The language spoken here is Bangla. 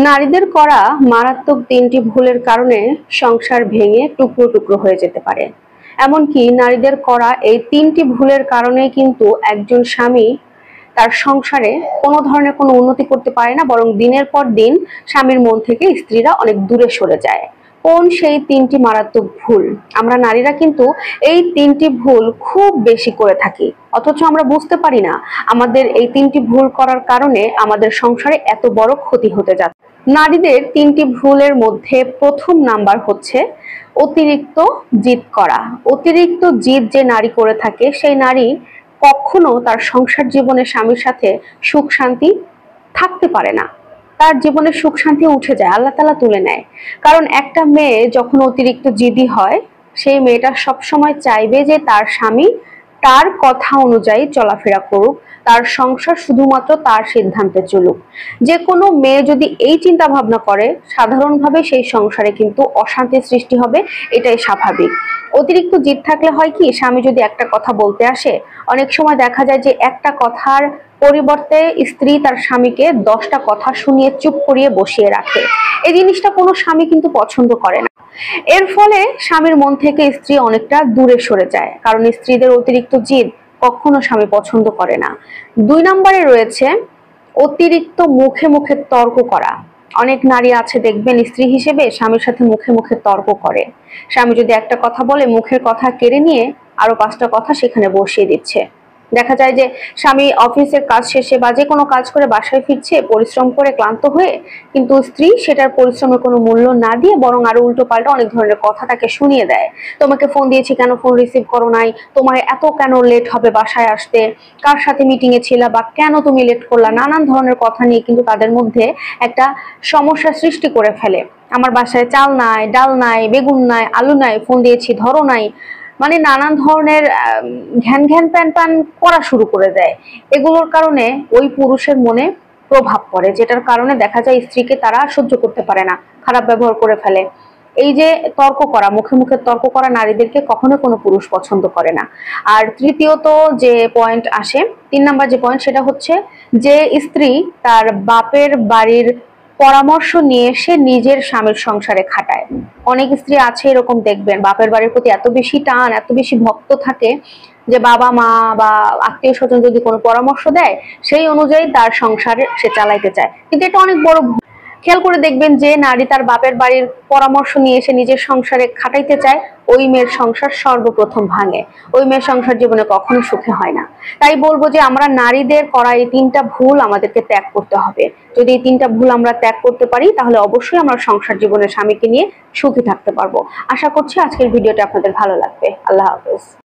নারীদের করা মারাত্মক ৩টি ভুলের কারণে সংসার ভেঙে টুকরো টুকরো হয়ে যেতে পারে। এমনকি নারীদের করা এই ৩টি ভুলের কারণে কিন্তু একজন স্বামী তার সংসারে কোনো ধরনের কোনো উন্নতি করতে পারে না, বরং দিনের পর দিন স্বামীর মন থেকে স্ত্রীরা অনেক দূরে সরে যায়। কোন সেই ৩টি মারাত্মক ভুল? আমরা নারীরা কিন্তু এই ৩টি ভুল খুব বেশি করে থাকি, অথচ আমরা বুঝতে পারি না আমাদের এই ৩টি ভুল করার কারণে আমাদের সংসারে এত বড় ক্ষতি হতে যাচ্ছে। নারীদের ৩টি ভুলের মধ্যে প্রথম নাম্বার হচ্ছে অতিরিক্ত জিদ করা। অতিরিক্ত জিদ যে নারী করে থাকে, সেই নারী কখনো তার সংসার জীবনে স্বামীর সাথে সুখ শান্তি থাকতে পারে না। তার জীবনে সুখ শান্তি উঠে যায়, আল্লাহ তাআলা তুলে নেয়। কারণ একটা মেয়ে যখন অতিরিক্ত জিদি হয়, সেই মেয়েটা সবসময় চাইবে যে তার স্বামী তার কথা অনুযায়ী চলাফেরা করুক, তার সংসার শুধুমাত্র তার সিদ্ধান্তে চলুক। যে কোনো মেয়ে যদি এই চিন্তা ভাবনা করে, সাধারণভাবে সেই সংসারে কিন্তু অশান্তির সৃষ্টি হবে, এটাই স্বাভাবিক। অতিরিক্ত জিদ থাকলে হয় কি, স্বামী যদি একটা কথা বলতে আসে, অনেক সময় দেখা যায় যে একটা কথার পরিবর্তে স্ত্রী তার স্বামীকে 10টা কথা শুনিয়ে চুপ করিয়ে বসিয়ে রাখে। এই জিনিসটা কোনো স্বামী কিন্তু পছন্দ করে না। এর ফলে স্বামীর মন থেকে স্ত্রী অনেকটা দূরে সরে যায়, কারণ স্ত্রীদের অতিরিক্ত জিদ কখনো স্বামী পছন্দ করে না। 2 নম্বরে রয়েছে অতিরিক্ত মুখে মুখে তর্ক করা। অনেক নারী আছে দেখবেন, স্ত্রী হিসেবে স্বামীর সাথে মুখে মুখে তর্ক করে। স্বামী যদি একটা কথা বলে, মুখের কথা কেড়ে নিয়ে আরো 5টা কথা সেখানে বসিয়ে দিচ্ছে। দেখা যায় যে স্বামী অফিসের কাজ শেষে বা যে কোনো কাজ করে বাসায় ফিরছে পরিশ্রম করে ক্লান্ত হয়ে, কিন্তু স্ত্রী সেটার পরিশ্রমের কোনো মূল্য না দিয়ে বরং আরো উল্টো পাল্টা অনেক ধরনের কথা তাকে শুনিয়ে দেয়। তোমাকে ফোন দিয়েছি, কেন ফোন রিসিভ করো নাই, তোমার এত কেন লেট হবে বাসায় আসতে, কার সাথে মিটিং এ ছিলা, বা কেন তুমি লেট করলা, নানান ধরনের কথা নিয়ে কিন্তু তাদের মধ্যে একটা সমস্যা সৃষ্টি করে ফেলে। আমার বাসায় চাল নাই, ডাল নাই, বেগুন নাই, আলু নাই, ফোন দিয়েছি ধরো নাই, মানে নানান ধরনের ঘ্যান ঘ্যান প্যান প্যান করা শুরু করে দেয়। এগুলোর কারণে ওই পুরুষের মনে প্রভাব পড়ে, যেটার কারণে দেখা যায় স্ত্রীকে তারা সহ্য করতে পারে না, খারাপ ব্যবহার করে ফেলে। এই যে তর্ক করা, মুখে মুখে তর্ক করা নারীদেরকে কখনো কোনো পুরুষ পছন্দ করে না। আর তৃতীয়ত যে পয়েন্ট আসে, 3 নাম্বার যে পয়েন্ট, সেটা হচ্ছে যে স্ত্রী তার বাপের বাড়ির পরামর্শ নিয়ে সে নিজের স্বামীর সংসারে খাটায়। অনেক স্ত্রী আছে এরকম দেখবেন, বাপের বাড়ির প্রতি এত বেশি টান, এত বেশি ভক্ত থাকে যে বাবা মা বা আত্মীয় স্বজন যদি কোনো পরামর্শ দেয়, সেই অনুযায়ী তার সংসারে সে চালাইতে চায়, কিন্তু এটা অনেক বড় ভুল। খেয়াল করে দেখবেন, যে নারী তার বাপের বাড়ির পরামর্শ নিয়ে এসে নিজের সংসারে খাটাইতে চায়, ওই মেয়ের সংসার সর্বপ্রথম ভাঙে, ওই মেয়ের সংসার জীবনে কখনো সুখে হয় না। তাই বলবো যে আমরা নারীদের করা এই 3টা ভুল আমাদেরকে ত্যাগ করতে হবে। যদি এই 3টা ভুল আমরা ত্যাগ করতে পারি, তাহলে অবশ্যই আমরা সংসার জীবনে স্বামীকে নিয়ে সুখী থাকতে পারবো। আশা করছি আজকের ভিডিওটা আপনাদের ভালো লাগবে। আল্লাহ হাফেজ।